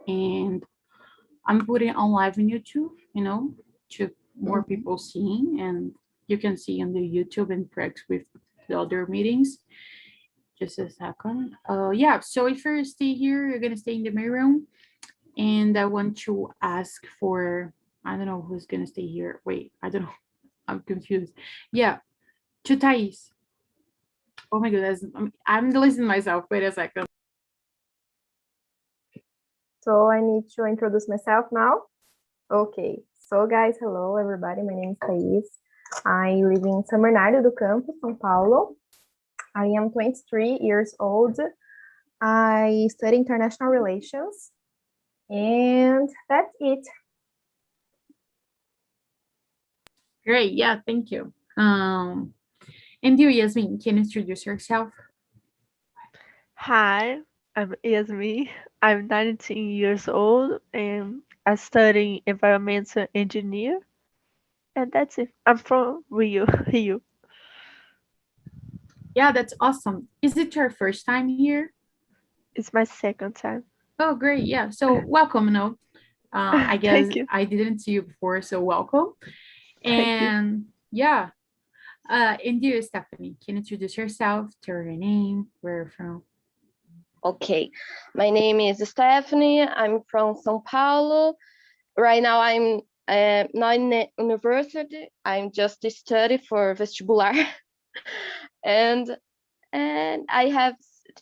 and I'm putting on live on YouTube, to more people seeing, and you can see on the YouTube and Prex with the other meetings. Just a second. Yeah, so if you stay here, you're gonna stay in the main room, and I want to ask for, I don't know who's gonna stay here. Wait, I don't know. I'm confused. Yeah, to Thais. Oh my goodness, I'm listening to myself. Wait a second. So I need to introduce myself now. Okay, so guys, hello everybody. My name is Thais. I live in São Bernardo do Campo, São Paulo. I am 23 years old. I study international relations, and that's it. Great, yeah, thank you. And you, Yasmin, can you introduce yourself? Hi, I'm Yasmin. I'm 19 years old and I study environmental engineer. And that's it. I'm from Rio, Rio. Yeah, that's awesome. Is it your first time here? It's my second time. Oh, great. Yeah. So welcome. I guess Thank you. I didn't see you before, so welcome. Thank you. And yeah. And you, Stephanie, can you introduce yourself, tell your name, where you're from? Okay, my name is Stephanie. I'm from São Paulo. Right now, I'm not in the university. I'm just studying for vestibular, and I have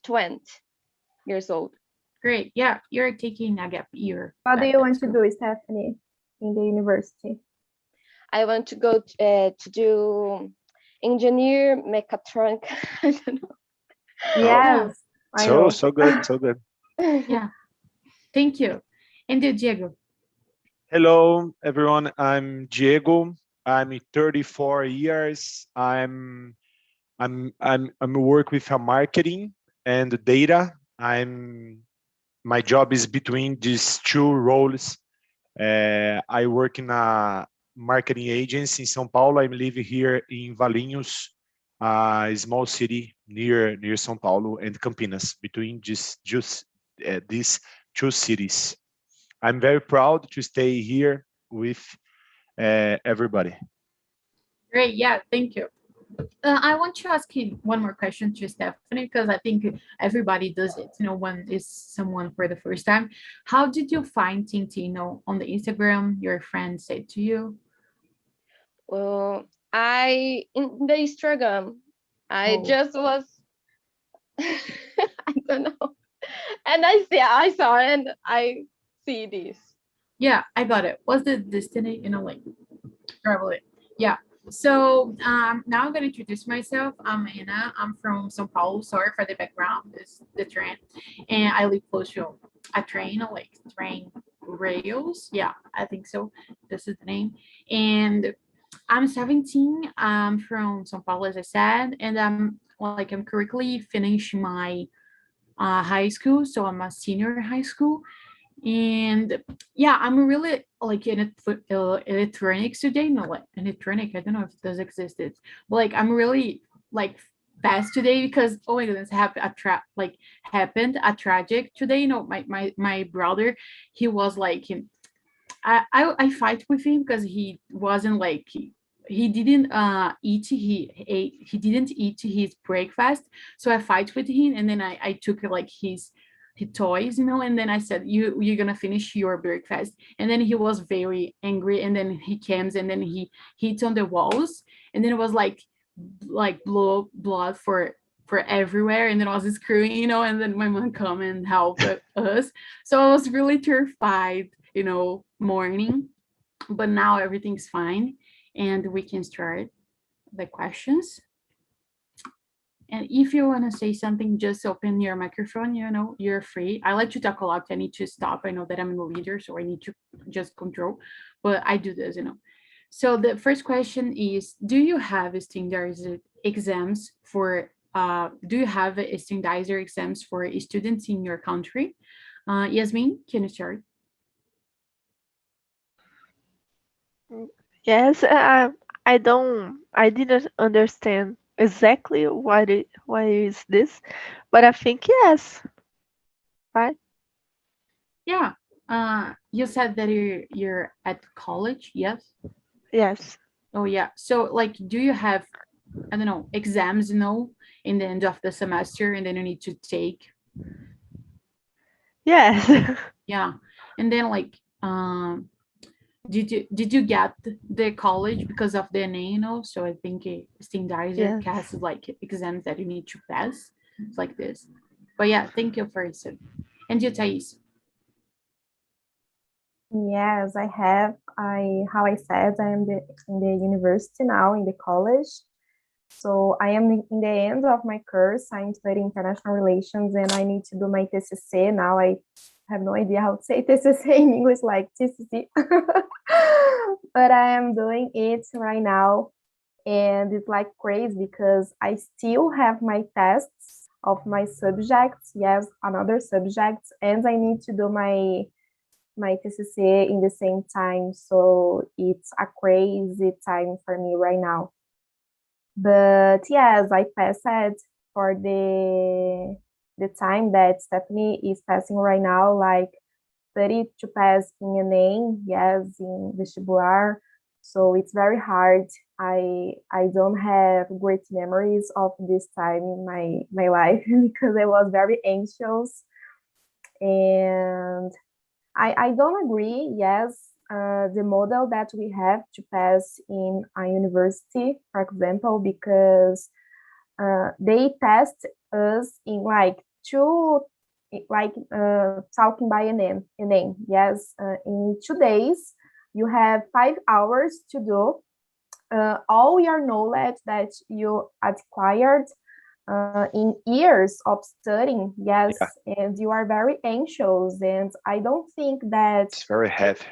20 years old. Great. Yeah, you're taking a gap year. What do you want to do, Stephanie, in the university? I want to go to do engineer mechatronic. I don't know. Yes. So good, so good. Yeah. Thank you. And you, Diego. Hello, everyone. I'm Diego. I'm 34 years. I'm work with marketing and data. My job is between these two roles. I work in a marketing agency in São Paulo. I'm living here in Valinhos, a small city near São Paulo and Campinas, between these two cities. I'm very proud to stay here with everybody. Great. Yeah, thank you. I want to ask you one more question to Stephanie, because I think everybody does it, when it's someone for the first time. How did you find Tintin, on the Instagram, your friend said to you? Well, in the Instagram, I just was, I don't know. And I saw and I see this. Yeah, I got it. Was the destiny, like, probably. Yeah. So now I'm going to introduce myself. I'm Anna. I'm from São Paulo. Sorry for the background. It's the train. And I live close to a train, like train rails. Yeah, I think so. This is the name. And I'm 17. I'm from São Paulo, as I said. And I'm currently finishing my high school. So I'm a senior in high school. And yeah, I'm really like in electronics today. No, like electronic. I don't know if it does exist. But like I'm really like fast today because oh my goodness, happened a tragic today. My brother, he was like I fight with him because he wasn't like he didn't he didn't eat his breakfast, so I fight with him, and then I took like his toys, and then I said, you're gonna finish your breakfast, and then he was very angry, and then he comes and then he hits on the walls, and then it was like blood for everywhere, and then I was screaming, and then my mom come and help us. So I was really terrified, morning, but now everything's fine and we can start the questions. And if you want to say something, just open your microphone, you're free. I like to talk a lot. I need to stop. I know that I'm the leader, so I need to just control, but I do this, So the first question is, do you have standardized exams for students in your country? Yasmin, can you start? Yes, I didn't understand exactly what is this, but I think yes, right? Yeah, You said that you're at college, yes? Yes. Oh yeah. So like, do you have, I don't know, exams, in the end of the semester, and then you need to take, Yes. yeah. And then like, did you get the college because of the NA? So I think standardizer Yes. has like exams that you need to pass. It's like this. But yeah, thank you for it. And you, Thais? Yes, I have. How I said, I am in the university now, in the college. So I am in the end of my course. I'm studying international relations, and I need to do my TCC now. I have no idea how to say TCC in English, like TCC, but I am doing it right now, and it's like crazy because I still have my tests of my subjects. Yes, another subjects, and I need to do my TCC in the same time. So it's a crazy time for me right now. But yes, I passed for the time that Stephanie is passing right now, like 30 to pass in a name, yes, in vestibular. So it's very hard. I don't have great memories of this time in my life because I was very anxious, and I don't agree, yes, the model that we have to pass in a university, for example, because they test us in like talking by a name. Yes, in 2 days, you have 5 hours to do all your knowledge that you acquired in years of studying, yes, Yeah, and you are very anxious, and I don't think that, it's very heavy.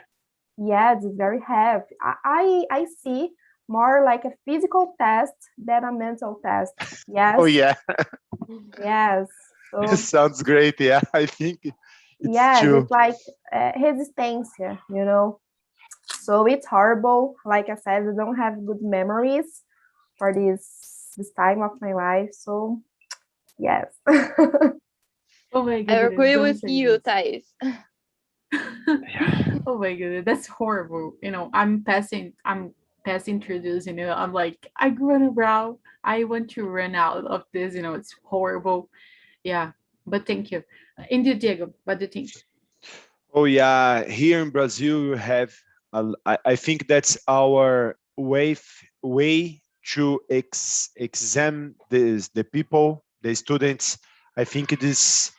yeah, it's very heavy. I see more like a physical test than a mental test. Oh Yes, yeah, yes. it So sounds great. Yeah, I think it's yes, true. it's like resistência, you know. So it's horrible. Like I said, I don't have good memories for this time of my life. So yes. Oh my I goodness, agree don't with say you, this. Thais. Yeah. Oh my goodness, that's horrible. I'm passing through this, I'm like, I run around. I want to run out of this, it's horrible. Yeah. But thank you. India, Diego, what do you think? Oh yeah, here in Brazil you have. I think that's our way to exam the people, the students. I think it is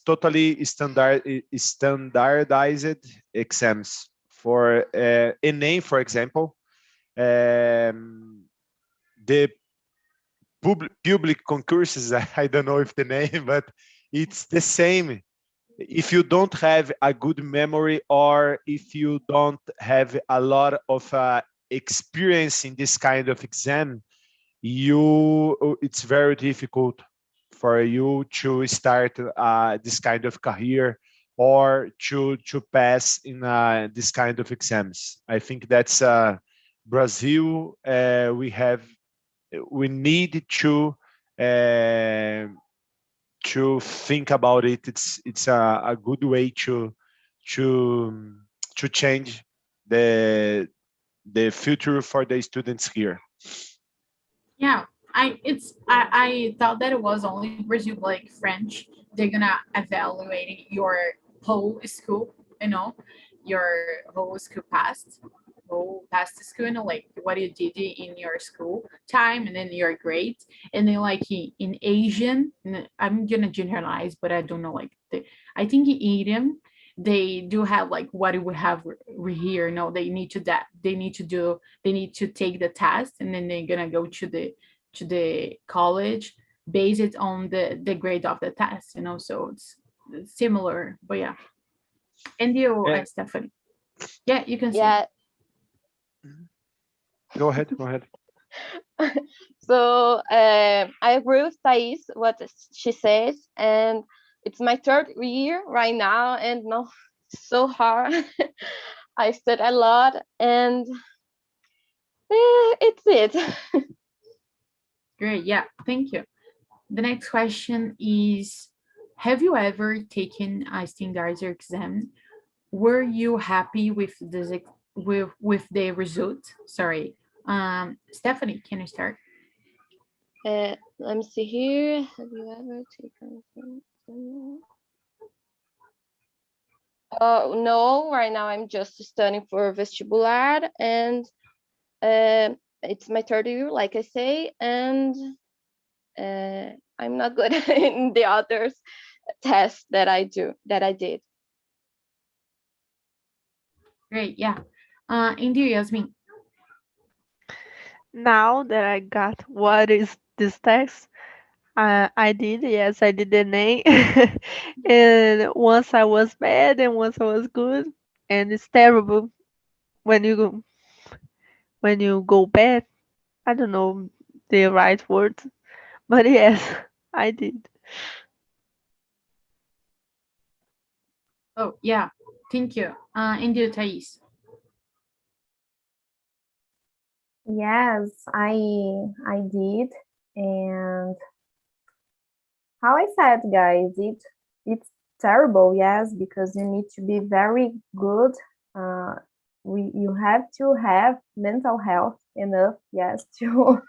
totally standardized exams for NA, for example. Um, the public concurses. I don't know if the name, but it's the same. If you don't have a good memory, or if you don't have a lot of experience in this kind of exam, it's very difficult for you to start this kind of career, or to pass in this kind of exams. I think that's Brazil. We need uh, to think about it. It's a good way to to change the future for the students here. Yeah, I thought that it was only Brazil, like French. They're gonna evaluate your whole school, your whole school past school, like what you did in your school time, and then your grades. And then like in Asian, I'm gonna generalize, but I don't know, like I think in Indian they do have like what we have here. No, they need to take the test, and then they're gonna go to the college based on the grade of the test. So it's similar, but yeah. And you, Yeah. Stephanie? Yeah, you can say. Yeah. Go ahead. Go ahead. So I agree with Thais what she says, and it's my third year right now, and no, it's so hard. I study a lot, and it's it. Great. Yeah, thank you. The next question is, have you ever taken a standardized exam? Were you happy with with the result? Sorry. Stephanie, can you start? Let me see here. Have you ever taken? No, right now I'm just studying for vestibular, and it's my third year, like I say, and I'm not good in the others tests that I did. Great, yeah. And you, Yasmin? Now that I got what is this text, I did, yes, I did the name. And once I was bad and once I was good. And it's terrible when you go bad. I don't know the right word, but yes, I did. Oh, yeah. Thank you. And you, Thais? Yes, I did, and how I said, guys, it's terrible, yes, because you need to be very good. You have to have mental health enough, yes, to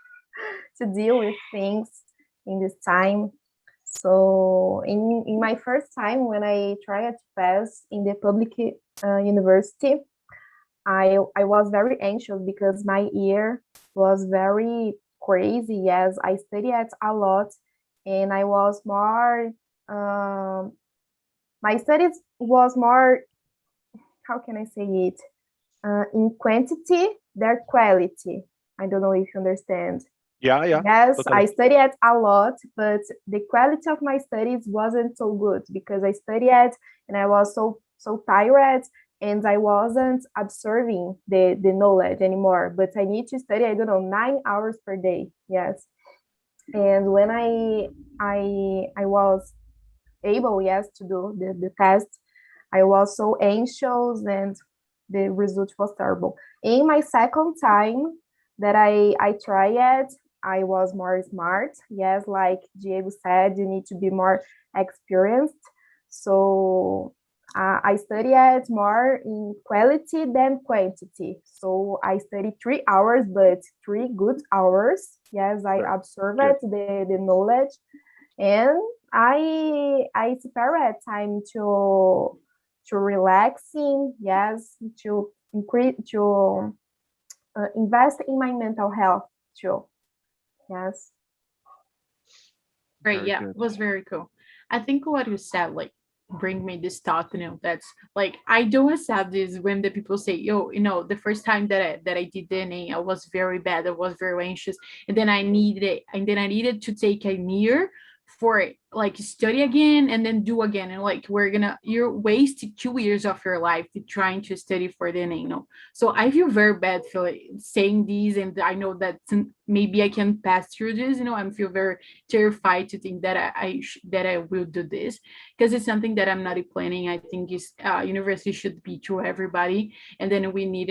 to deal with things in this time. So in my first time when I tried to pass in the public university, I was very anxious because my year was very crazy. Yes, I studied a lot, and I was more. My studies was more. How can I say it? In quantity, their quality. I don't know if you understand. Yeah, yeah. Yes, Totally. I studied a lot, but the quality of my studies wasn't so good because I studied and I was so tired and I wasn't absorbing the knowledge anymore. But I need to study, I don't know, 9 hours per day. Yes. And when I was able, yes, to do the test, I was so anxious and the result was terrible. In my second time that I tried, I was more smart. Yes, like Diego said, you need to be more experienced. So I studied more in quality than quantity. So I studied 3 hours, but 3 good hours. Yes, I absorbed the knowledge, and I separate time to relaxing. Yes, to increase to invest in my mental health too. Yes. Great, Very yeah, good. it was very cool. I think what you said, like, bring me this thought, that's like, I do accept this when the people say, yo, the first time that I did DNA, I was very bad, I was very anxious, and then I needed to take a year for like study again and then do again, and like you're wasting 2 years of your life to trying to study for the DNA. So I feel very bad for like, saying these, and I know that maybe I can pass through this. I feel very terrified to think that that I will do this, because it's something that I'm not planning. I think is university should be to everybody, and then we need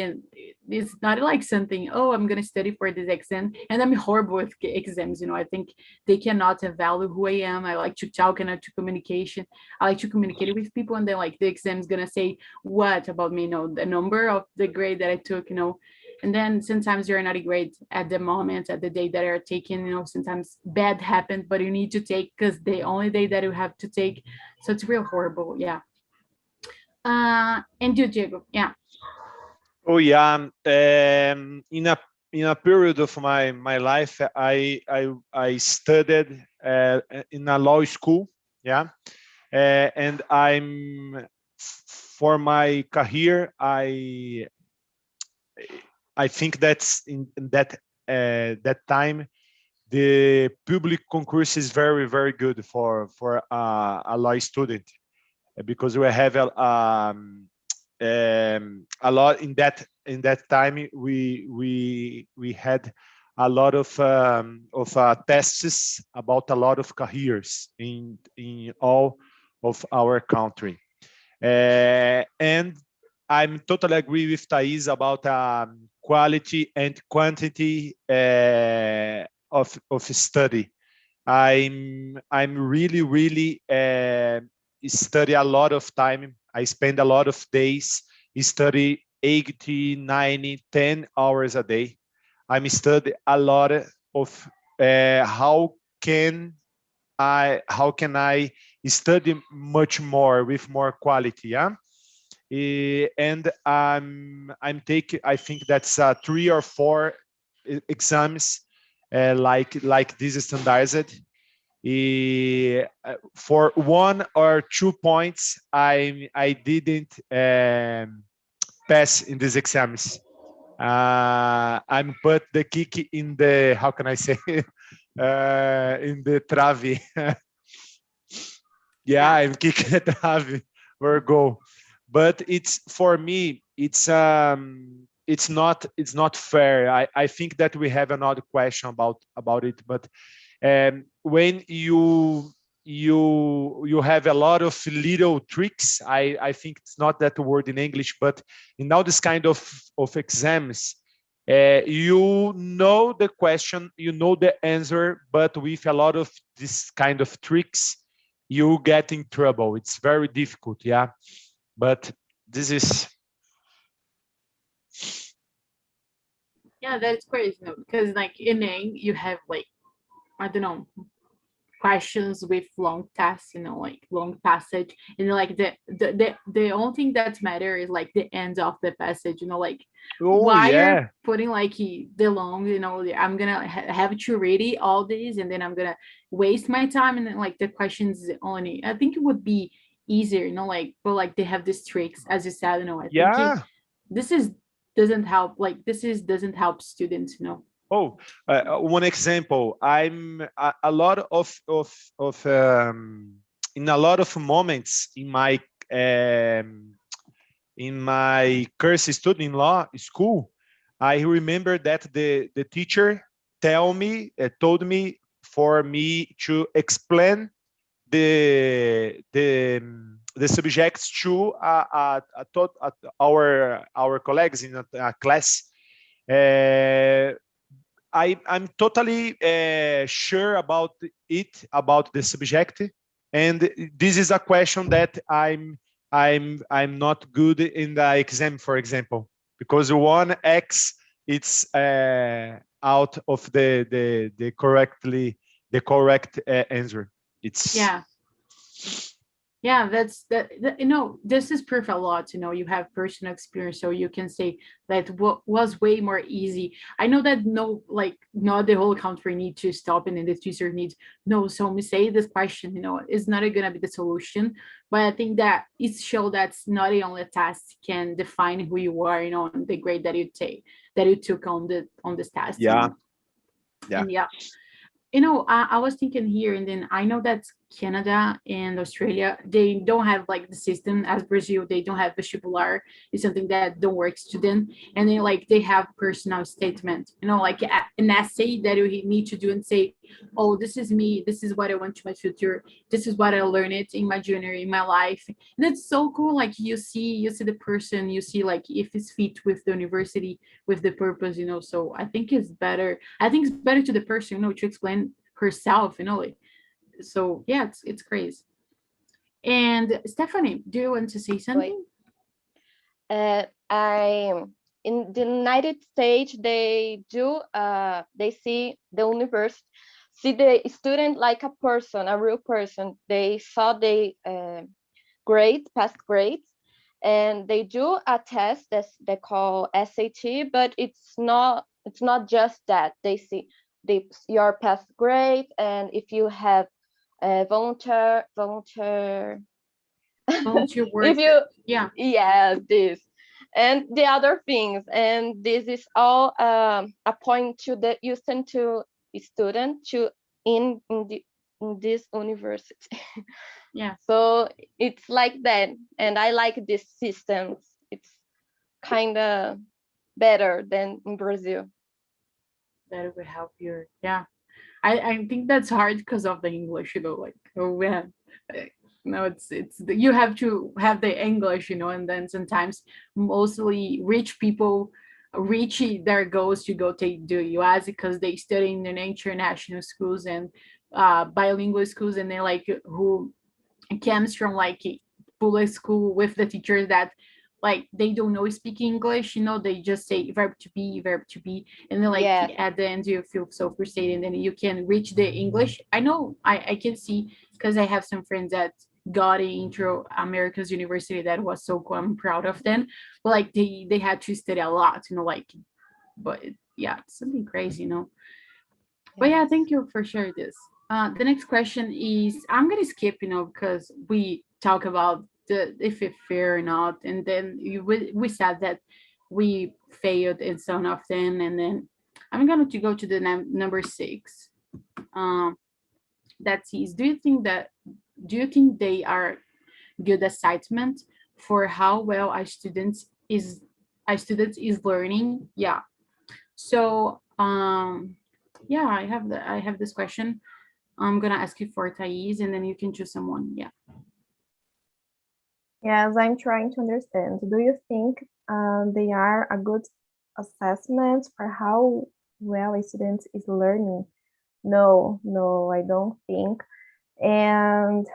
it's not like something, oh, I'm gonna study for this exam and I'm horrible with exams. I think they cannot value who I am. I like to talk and to communication. I like to communicate with people, and then like the exam is gonna say what about me, the number of the grade that I took, and then sometimes you're not great at the moment, at the day that you're taking, sometimes bad happened, but you need to take because the only day that you have to take. So it's real horrible. Yeah. And you, Diego. Yeah. Oh yeah. In a period of my life, I studied in a law school. Yeah. And for my career, I think that's in that time the public concourse is very very good for a law student, because we have a lot in that time. We had a lot of tests about a lot of careers in all of our country, and I'm totally agree with Thais about quality and quantity of study. I'm really study a lot of time. I spend a lot of days study 80, 90, 10 hours a day. I'm study a lot of how can I study much more with more quality, yeah. And I'm taking, I think that's 3 or 4 exams like this standardized. For 1 or 2 points, I didn't pass in these exams. I'm put the kick in the, how can I say, in the trave. Yeah, I'm kicking the trave for a goal. But it's, for me, it's not fair. I think that we have another question about it, but when you have a lot of little tricks, I think it's not that word in English, but in all this kind of exams, you know the question, you know the answer, but with a lot of this kind of tricks, you get in trouble. It's very difficult, yeah. But this is, Yeah, that's crazy, no? Because like in A, you have like, I don't know, questions with long tests, like long passage, and like the only thing that matter is like the end of the passage, like oh why you're yeah, putting like the long, I'm gonna have to read it all these, and then I'm gonna waste my time, and then like the questions only. I think it would be easier, like, but like they have these tricks, as you said, I think yeah. this is doesn't help, like this is doesn't help students, Oh, one example. I'm a lot of in a lot of moments in my course studying law school. I remember that the teacher told me for me to explain the subjects to our colleagues in a class. Uh, I'm totally sure about it, about the subject, and this is a question that I'm not good in the exam, for example, because 1x it's out of the correct answer. It's yeah. Yeah, this is proof a lot, you have personal experience, so you can say that what was way more easy. I know that no, like not the whole country need to stop, and then the teacher needs no, so me say this question, is not gonna be the solution, but I think that it show that's not the only test can define who you are, and the grade that you took on this test, yeah, yeah. and yeah. I was thinking here, and then I know that Canada and Australia, they don't have like the system as Brazil. They don't have vestibular. It's something that don't work student, and then like they have personal statement. Like an essay that you need to do and say, "Oh, this is me. This is what I want to my future. This is what I learned it in my journey, in my life." And it's so cool. Like you see the person, you see like if it's fit with the university, with the purpose. So I think it's better. I think it's better to the person, to explain herself, like, so yeah, it's crazy. And Stephanie, do you want to say something? I in the United States they see the university, see the student like a person, a real person. They saw the grades, past grades, and they do a test that they call SAT, but it's not just that. They see your past grade, and if you have volunteer Volunteer work. if you Yeah. this and the other things, and this is all a point to the you send to a student to in this university. Yeah. So it's like that, and I like this system. It's kind of better than in Brazil. That will help you. Yeah. I think that's hard because of the English, like, oh yeah. No, it's you have to have the English, and then sometimes mostly rich people reach their goals to go take the US because they study in the international schools, and bilingual schools, and then like who comes from like a public school with the teachers that like they don't know speak English, they just say verb to be, and then like Yes. at the end you feel so frustrated, and then you can reach the English. I know I can see, because I have some friends that got into America's university that was so cool. I'm proud of them, but like they had to study a lot, like, but yeah, it's something crazy, But yeah, thank you for sharing this. The next question is, I'm gonna skip, because we talk about if it's fair or not, and then we said that we failed in some of them, and then I'm going to go to the number 6. That is, do you think they are good assignment for how well a student is learning? Yeah. So yeah, I have this question. I'm gonna ask you for Thais, and then you can choose someone. Yeah. Yes, I'm trying to understand. Do you think they are a good assessment for how well a student is learning? No, I don't think. And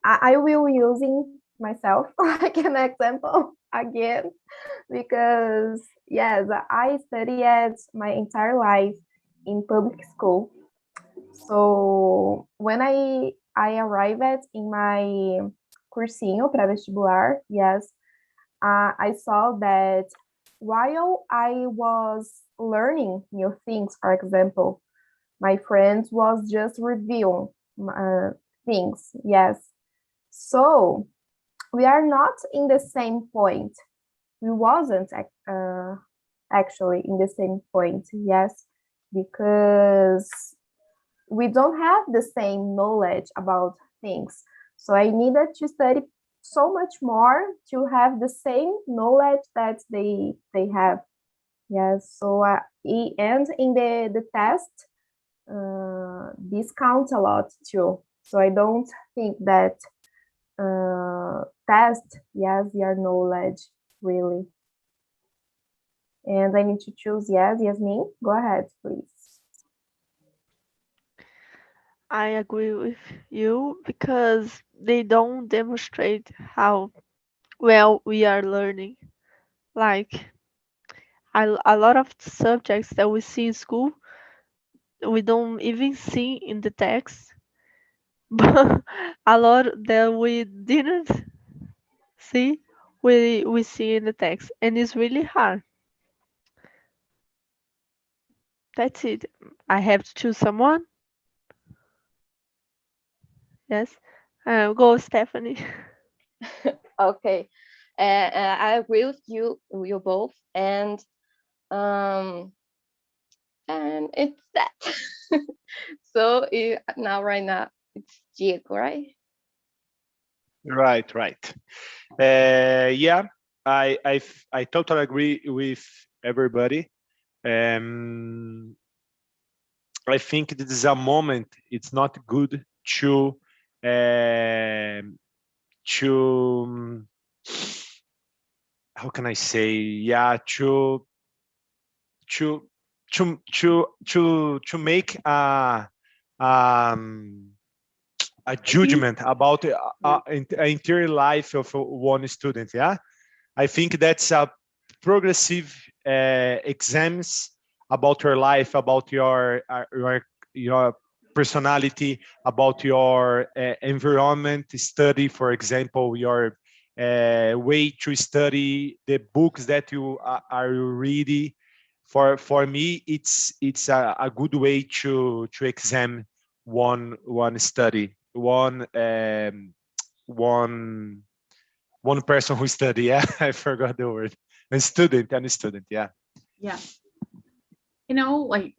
I will using myself like an example again, because yes, I studied my entire life in public school. So when I arrived in my cursinho pré-vestibular, yes, I saw that while I was learning new things, for example, my friends was just reviewing things, yes. So we are not in the same point. We wasn't actually in the same point, yes, because we don't have the same knowledge about things. So I needed to study so much more to have the same knowledge that they have. Yes, so and in the test, this counts a lot too. So I don't think that test, yes, your knowledge really. And I need to choose, yes, Yasmin, go ahead, please. I agree with you because they don't demonstrate how well we are learning. Like a lot of subjects that we see in school, we don't even see in the text, but a lot that we didn't see, we see in the text, and it's really hard. That's it. I have to choose someone. Yes. Go, Stephanie. Okay. I agree with you both, and it's that. So right now it's Diego, right? Right. Yeah, I totally agree with everybody. I think this is a moment. It's not good to to how can I say? Yeah, to to make a judgment about entire life of one student. Yeah, I think that's a progressive exams about your life, about your personality, about your environment, study, for example, your way to study, the books that you are reading. For me, it's a good way to examine one study, one person who study. Yeah, I forgot the word. A student. Yeah. Yeah. Like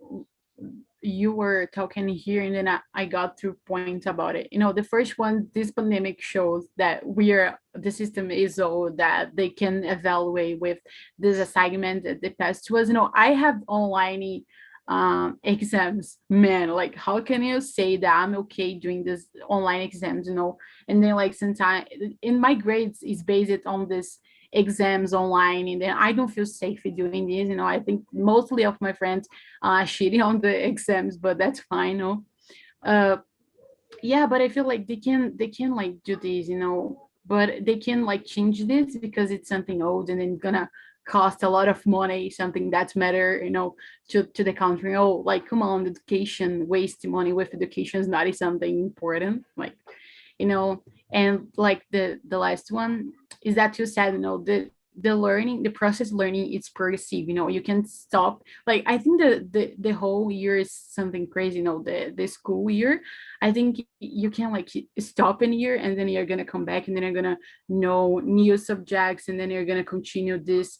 you were talking here, and then I got 2 points about it. The first one, this pandemic shows that the system is so that they can evaluate with this assignment that they passed to us. I have online exams, man. Like, how can you say that I'm okay doing this online exams? And then like sometimes in my grades is based on this exams online, and then I don't feel safe doing this. I think mostly of my friends cheating on the exams, but that's fine. Yeah, but I feel like they can like do this, but they can like change this because it's something old and then gonna cost a lot of money, something that's matter, to the country. Oh, like come on, education, waste money with education is not something important. Like, you know and like the last one is that you said, the learning, the process learning, it's progressive. You can stop. Like, I think the whole year is something crazy. The school year, I think you can like stop in a year, and then you're gonna come back, and then you're gonna know new subjects, and then you're gonna continue this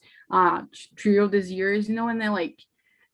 through these years, and then like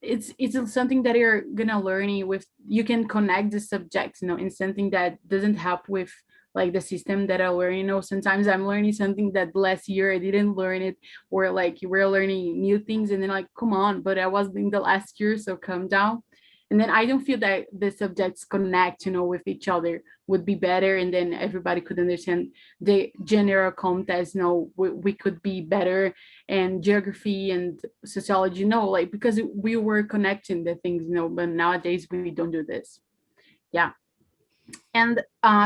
it's something that you're gonna learning with. You can connect the subjects, in something that doesn't help with like the system that I learn. Sometimes I'm learning something that last year I didn't learn it, or like we're learning new things, and then like, come on, but I was in the last year, so calm down. And then I don't feel that the subjects connect, with each other would be better, and then everybody could understand the general context. We could be better, and geography and sociology, like, because we were connecting the things, but nowadays we don't do this. Yeah. And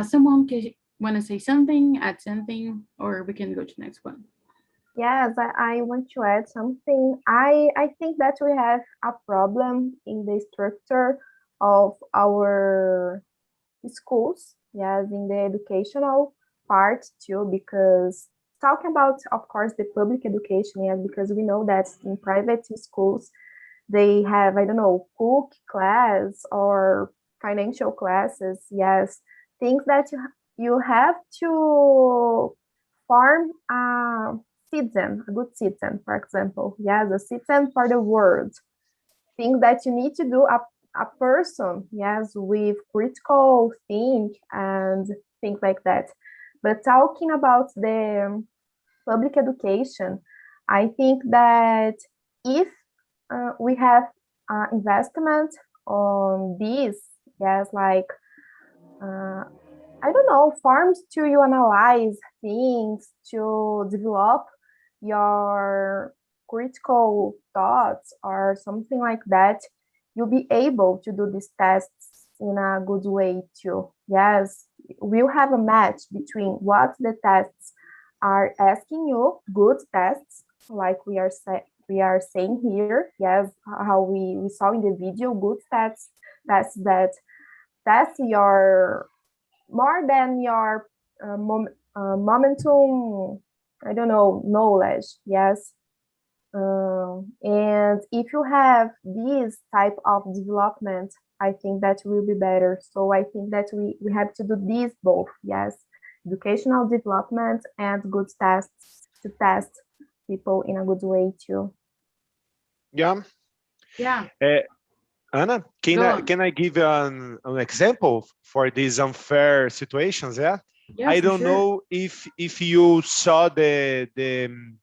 someone can want to say something, add something, or we can go to the next one. Yes, I want to add something. I think that we have a problem in the structure of our schools, yes, in the educational part too, because talking about, of course, the public education, yes, because we know that in private schools, they have, I don't know, cook class or financial classes, yes, things that you have to form a good citizen, for example, yes, a citizen for the world, things that you need to do a person, yes, with critical think and things like that. But talking about the public education, I think that if we have investment on this, yes, like I don't know, forms to you analyze things, to develop your critical thoughts or something like that, you'll be able to do these tests in a good way too. Yes, we'll have a match between what the tests are asking you, good tests, like we are saying here, yes, how we saw in the video, good tests that test your more than your momentum, I don't know, knowledge, yes. And if you have this type of development, I think that will be better. So I think that we have to do these both, yes, educational development and good tests to test people in a good way too. Yeah. Yeah. Anna, can I give an example for these unfair situations? Yeah. Yeah, I for don't sure. know if you saw the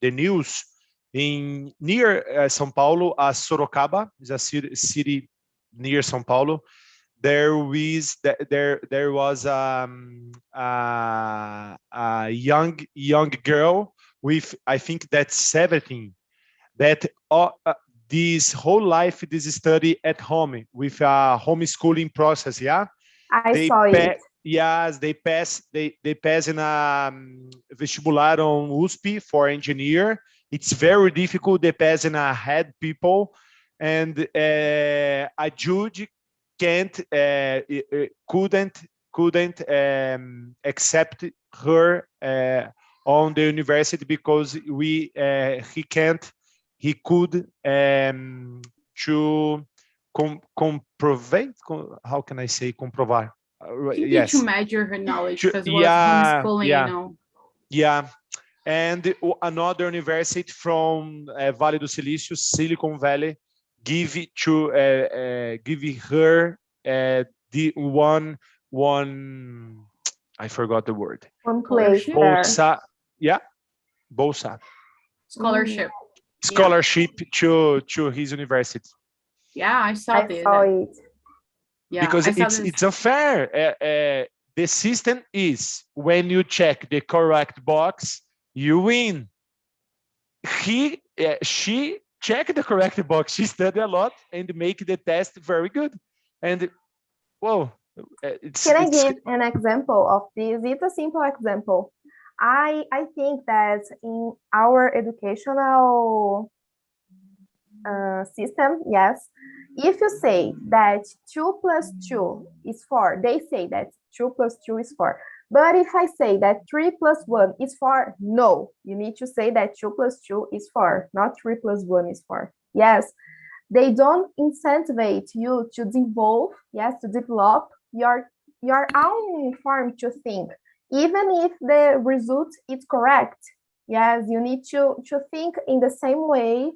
news in near São Paulo, Sorocaba is a city near São Paulo. There was a young girl with, I think that's 17, that this whole life this study at home with a homeschooling process. Yeah, I they saw it. yes, they pass in a vestibular on USP for engineer. It's very difficult. They pass in a head people, and Ajude can't couldn't accept her on the university because he could to comprovate, how can I say comprovar? He need to Yes. measure her knowledge because it was Yeah, homeschooling, yeah, yeah. And another university from Vale do Silício, Silicon Valley, give it to give her the one I forgot the word. One place Scholarship? there. Bolsa, yeah, bolsa, Scholarship. scholarship to his university. Yeah, I saw I this. saw it. Yeah, Because I saw it's this. it's unfair. The system is when you check the correct box, you win. She checked the correct box. She studied a lot and make the test very good. And whoa, Can I give an example of this? It's a simple example. I think that in our educational system, yes, if you say that 2 plus 2 is 4, they say that 2 plus 2 is 4. But if I say that 3 plus 1 is 4, no, you need to say that 2 plus 2 is 4, not 3 plus 1 is 4. Yes, they don't incentivize you to devolve, yes, to develop your own form to think. Even if the result is correct, yes, you need to think in the same way.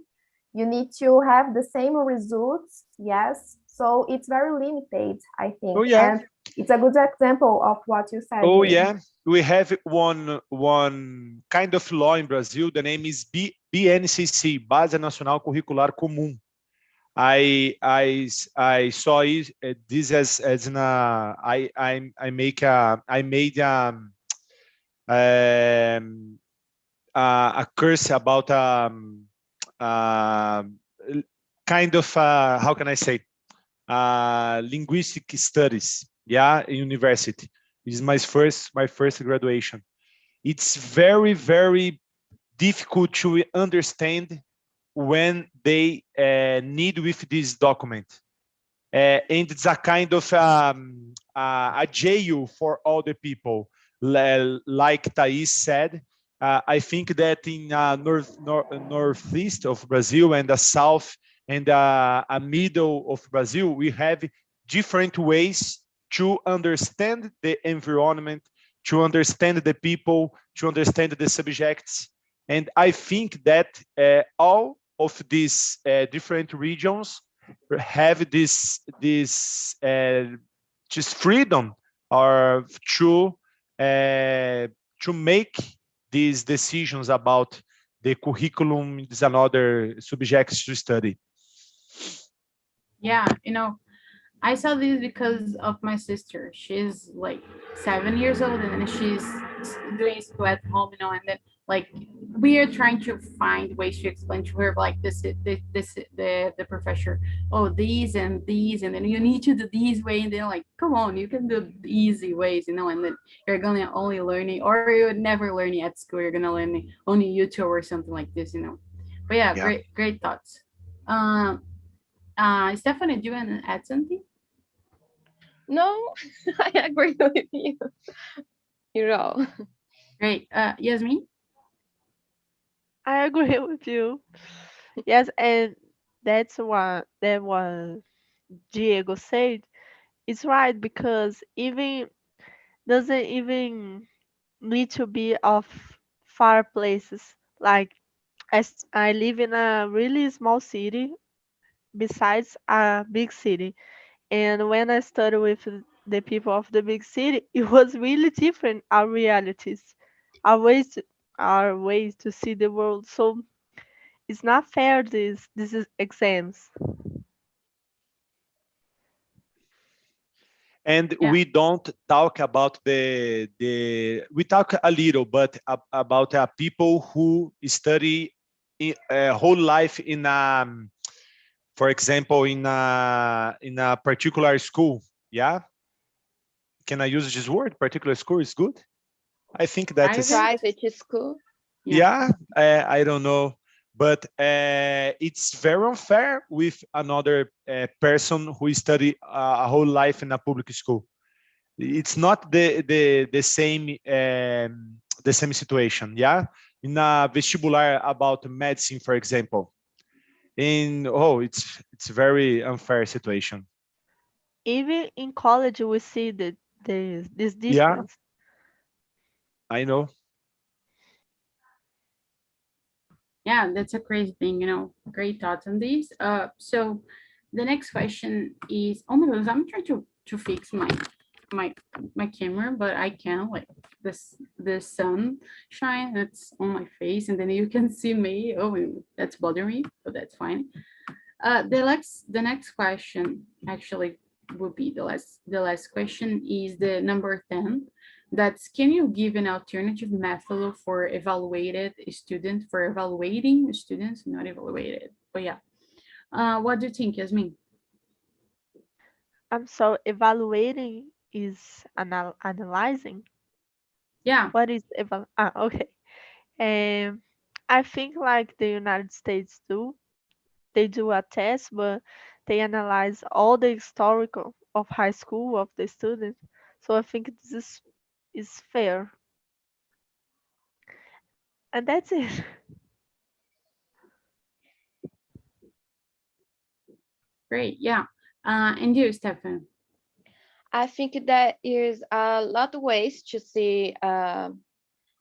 You need to have the same results, yes. So it's very limited, I think. Oh, yeah. And it's a good example of what you said. Oh, here. yeah. We have one kind of law in Brazil. The name is BNCC, Base Nacional Curricular Comum. I saw it, this as in I made a course about kind of how can I say linguistic studies, yeah, in university. This is my first graduation. It's very, very difficult to understand when they need with this document. And it's a kind of a jail for all the people. Like Thais said, I think that in northeast of Brazil and the south and a middle of Brazil, we have different ways to understand the environment, to understand the people, to understand the subjects. And I think that all of these different regions have this just freedom or to make these decisions about the curriculum is another subjects to study. Yeah, I saw this because of my sister. She's like 7 years old, and then she's doing school at home, and then like we are trying to find ways to explain to her like the professor, oh, these and these, and then you need to do these way, and then like, come on, you can do easy ways, and then you're gonna only learn it, or you're never learning at school. You're gonna learn it on YouTube or something like this, But yeah, Yeah. great thoughts. Stephanie, do you want to add something? No, I agree with you. You're all. Great. Yasmin? I agree with you. Yes, and that's what Diego said. It's right because even doesn't even need to be of far places. Like as I live in a really small city besides a big city. And when I studied with the people of the big city, it was really different, our realities, our ways to, our ways to see the world. So it's not fair, these exams. And Yeah. we don't talk about we talk a little, but about people who study whole life in for example, in a particular school. Yeah, can I use this word? Particular school is good. I think that is. Private? Private school. Yeah, I don't know, but it's very unfair with another person who study a whole life in a public school. It's not the same situation. Yeah, in a vestibular about medicine, for example, it's very unfair situation. Even in college, we see this Yeah, difference. I know. Yeah, that's a crazy thing, Great thoughts on these. So the next question is, oh my goodness, I'm trying to fix my my camera, but I can't, like, the sun shine that's on my face, and then you can see me. Oh, that's bothering me, but that's fine. The next question actually would be the last question is the number 10. That's, can you give an alternative method for evaluating students, not evaluated, but yeah. What do you think, Yasmin? So evaluating is analyzing. Yeah. What is okay. Um, I think like the United States do. They do a test, but they analyze all the historical of high school of the student. So I think this is fair, and that's it. Great. Yeah. And you, Stefan? I think that is a lot of ways to see a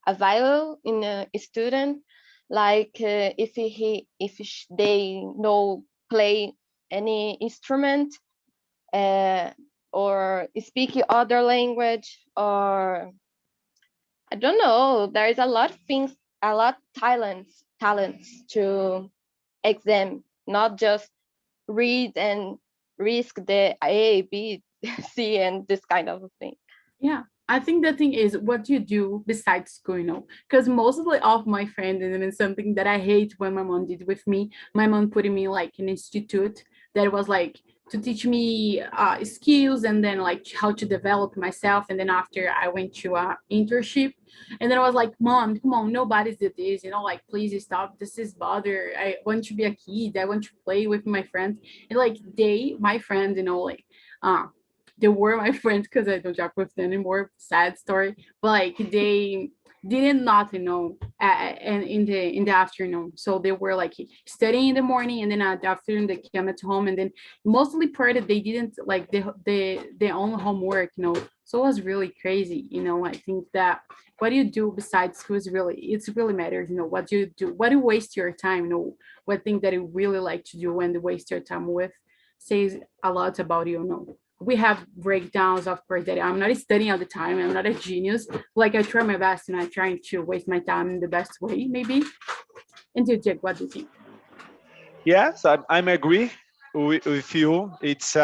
value in a student, like they know play any instrument, uh, or speak other language, or I don't know. There is a lot of things, a lot talents to exam, not just read and risk the A, B, C, and this kind of thing. Yeah, I think the thing is what you do besides school, because mostly of my friends, and it's something that I hate when my mom did with me. My mom put me like an institute that was like to teach me skills and then like how to develop myself. And then after I went to a internship, and then I was like, Mom, come on, nobody's did this, like please stop. This is bother. I want to be a kid. I want to play with my friends. And like my friends, like uh they were my friends because I don't talk with them anymore. Sad story, but like they didn't not and in the afternoon, so they were like studying in the morning, and then at the afternoon they came at home, and then mostly part of they didn't like their own homework, so it was really crazy. I think that what do you do besides school is really matters. What do you do, what do you waste your time, what thing that you really like to do and waste your time with says a lot about we have breakdowns, of course, that I'm not studying all the time. I'm not a genius. Like I try my best and I try to waste my time in the best way, maybe. And you, Jake, what do you think? Yes, I'm agree with you. It's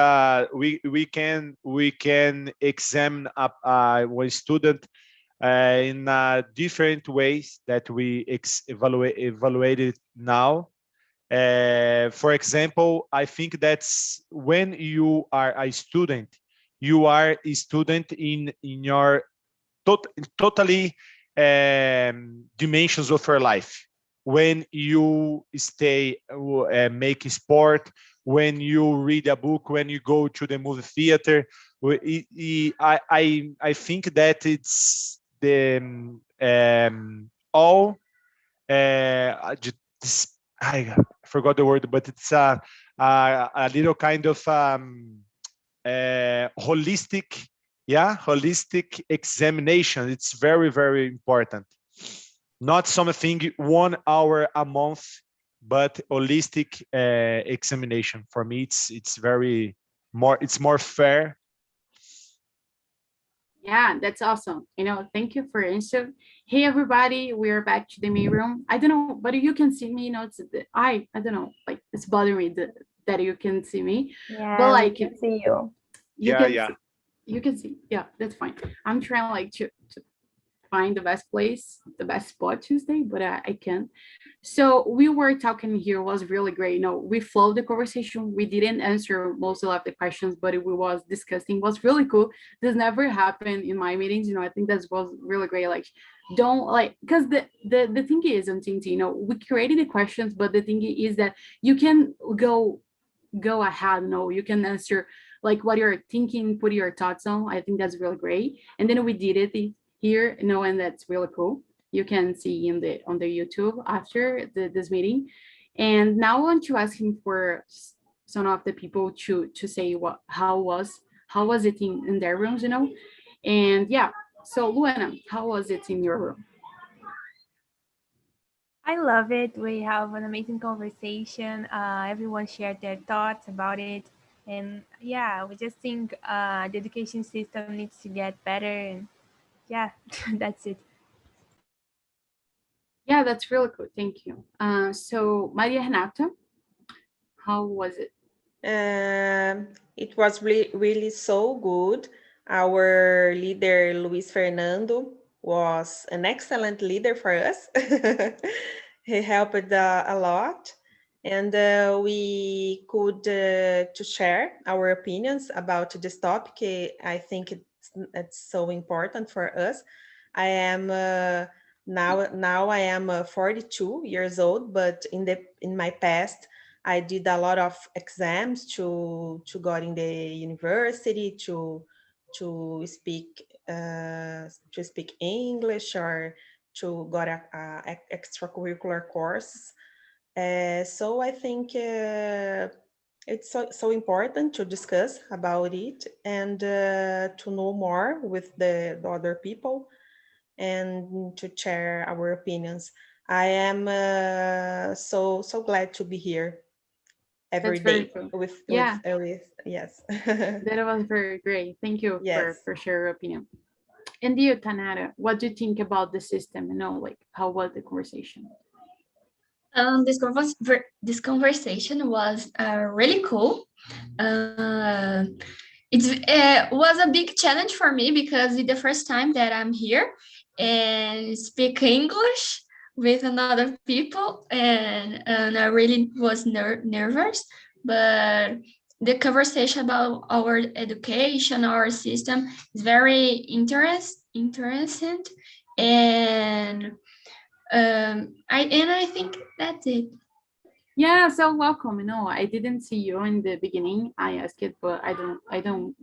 we can examine one student in different ways that we evaluate it now. For example, I think that's when you are a student, you are a student in your totally dimensions of your life. When you stay, make sport, when you read a book, when you go to the movie theater, I think that it's the all I forgot the word, but it's a little kind of holistic, yeah, holistic examination. It's very, very important. Not something 1 hour a month, but holistic examination. For me, it's very more. It's more fair. Yeah, that's awesome. Thank you for answer. Hey, everybody, we're back to the main room. I don't know, but you can see me. It's I don't know, like it's bothering me that you can see me, but Yeah, we like can see you. you Yeah, can yeah. see, yeah, that's fine. I'm trying like to find the best place, the best spot Tuesday, but I can't. So we were talking here was really great. We flowed the conversation. We didn't answer most of the questions, but we was discussing. It was really cool. This never happened in my meetings. I think that was really great. Like, don't like because the thing is, on TNT, we created the questions, but the thing is that you can go ahead. You can answer like what you're thinking, put your thoughts on. I think that's really great. And then we did it here, and that's really cool. You can see in the on the YouTube after this meeting. And now I want to ask him for some of the people to say how was it in their rooms, And yeah, so Luana, how was it in your room? I love it. We have an amazing conversation. Everyone shared their thoughts about it. And yeah, we just think the education system needs to get better. And yeah, that's it. Yeah, that's really cool. Thank you. So Maria Renata, how was it? It was really so good. Our leader, Luis Fernando, was an excellent leader for us. He helped a lot. and we could to share our opinions about this topic. I think it's so important for us. I am now I am 42 years old, but in my past I did a lot of exams to go in the university to speak English, or to got a extracurricular course. So I think it's so important to discuss about it, and to know more with the other people, and to share our opinions. I am so glad to be here every That's very day cool. with Yeah, yes. that was very great. Thank you Yes. for sharing your opinion. And you, Tanara, what do you think about the system? You know, like how was the conversation? This conversation was really cool. It was a big challenge for me because it's the first time that I'm here and speak English with another people, and I really was nervous. But the conversation about our education, our system, is very interesting, and I think that's it. Yeah, so welcome. You know, I didn't see you in the beginning. I asked it, but I don't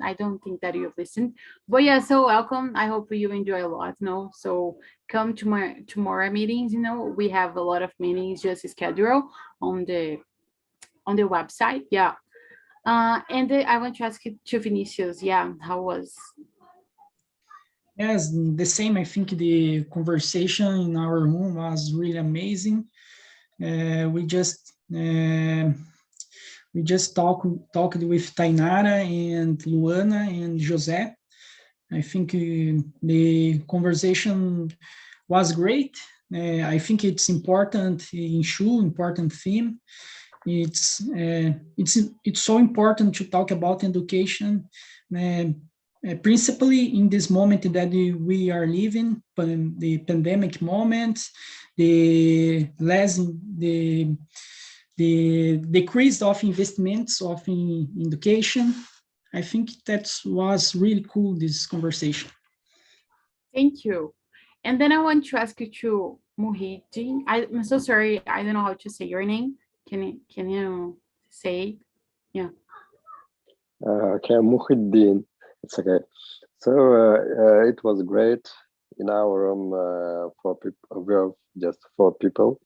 think that you've listened. But yeah, so welcome. I hope you enjoy a lot. You know, so come to my tomorrow meetings. You know, we have a lot of meetings just scheduled on the website. Yeah. And I want to ask you to Vinicius. Yeah, how was? Yes, the same. I think the conversation in our room was really amazing. We just talked with Tainara and Luana and José. I think the conversation was great. I think it's important issue, important theme. It's so important to talk about education, principally in this moment that we are living, the pandemic moment, the decrease of investments of in education. I think that was really cool, this conversation. Thank you. And then I want to ask you to Muhyiddin. I'm so sorry, I don't know how to say your name. Can you say? Yeah. Okay, Muhyiddin. It's okay. So it was great in our room for people. We are just 4 people,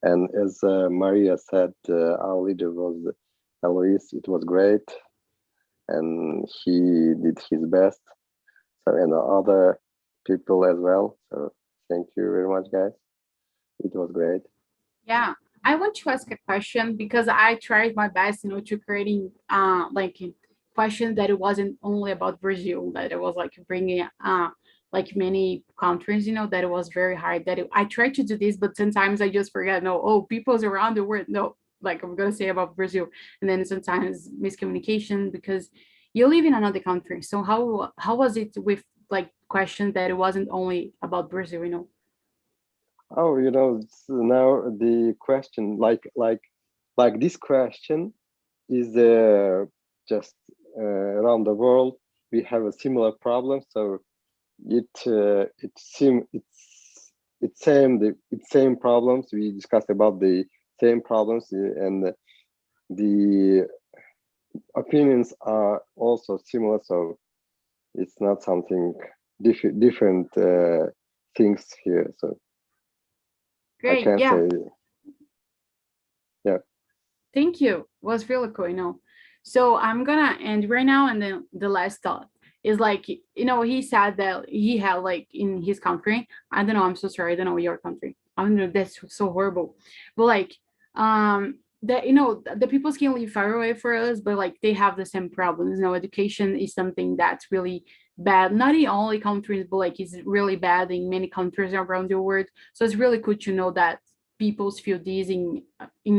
and as Maria said, our leader was Alois. It was great, and he did his best. So, and other people as well. So thank you very much, guys. It was great. Yeah. I want to ask a question because I tried my best, you know, to creating like a question that it wasn't only about Brazil, that it was like bringing like many countries, you know, that it was very hard. I tried to do this, but sometimes I just forget. No, oh, people's around the world. No, like I'm gonna say about Brazil, and then sometimes miscommunication because you live in another country. So how was it with like question that it wasn't only about Brazil, you know? Oh, now the question, like this question is just around the world. We have a similar problem, so it's same problems. We discussed about the same problems, and the opinions are also similar. So it's not something different things here. So Great. I can't Yeah. say. Yeah. Thank you. It was really cool, you know. So I'm gonna end right now, and then the last thought is like, you know, he said that he had like in his country. I don't know. I'm so sorry. I don't know your country. I don't know. That's so horrible. But like, that you know, the people can live far away for us, but like they have the same problems. You know, education is something that's really bad. Not in only countries, but like it's really bad in many countries around the world. So it's really cool to know that people feel this in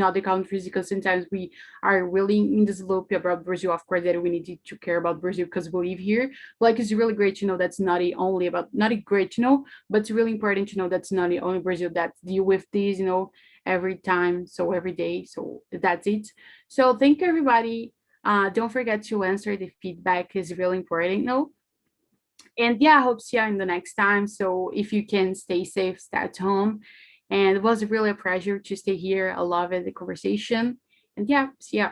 other countries because sometimes we are really in this loop about Brazil. Of course, that we need to care about Brazil because we live here. Like it's really great to know that's not only about not great to know, but it's really important to know that's not only Brazil that deal with these, you know, every time, so every day. So that's it. So thank you, everybody. Don't forget to answer the feedback, is really important. No, and yeah, I hope to see you in the next time. So if you can, stay safe, stay at home. And it was really a pleasure to stay here. I love it, the conversation. And yeah, see ya.